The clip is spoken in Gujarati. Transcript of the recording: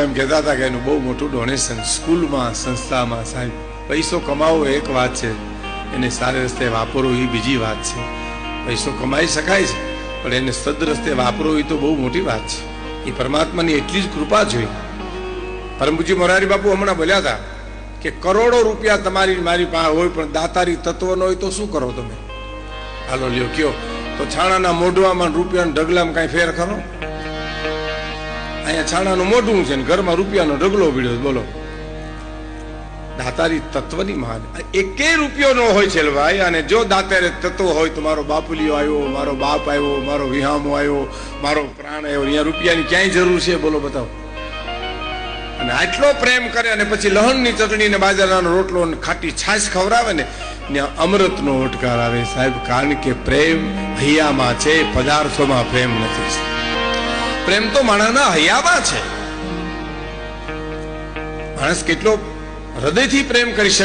એમ કહેતા હતા કે એનું બહુ મોટું ડોનેશન સ્કૂલમાં સંસ્થામાં. સાહેબ, પૈસો કમાવો એક વાત છે, એને સારી રસ્તે વાપરવો એ બીજી વાત છે. પૈસો કમાઈ શકાય છે, પણ એને સદ રસ્તે વાપરવો એ તો બહુ મોટી વાત છે. એ પરમાત્માની એટલી જ કૃપા જોઈ. પરમ પૂજ્ય મોરારી બાપુ હમણાં બોલ્યા હતા કે કરોડો રૂપિયા તમારી મારી પાસે હોય પણ દાતારી તત્વ ન હોય તો શું કરો તમે? હાલો લ્યો કયો તો છાણાના મોઢવામાં રૂપિયાના ઢગલામાં કઈ ફેર ખરો? અહીંયા છાણાનું મોઢું છે ને ઘરમાં રૂપિયાનો ઢગલો પીડ્યો. બોલો, દાતારી તત્વની મહાન એકેય રૂપિયો ન હોય છે ભાઈ. અને જો દાતારી તત્વ હોય તો મારો બાપુલિયો આવ્યો, મારો બાપ આવ્યો, મારો વિહામો આવ્યો, મારો પ્રાણ આવ્યો, અહીંયા રૂપિયાની ક્યાંય જરૂર છે? બોલો બતાવો. અને આટલો પ્રેમ કરે અને પછી લહણની ચટણી ને બાજરાનો રોટલો ને ખાટી છાશ ખવડાવે ને ત્યાં અમૃતનો ઓટકાર આવે સાહેબ. કારણ કે પ્રેમ હૈયામાં છે, પદાર્થોમાં પ્રેમ નથી. પ્રેમ તો માણસના હૈયામાં છે. માણસ કેટલો હૃદયથી પ્રેમ કરી શકે.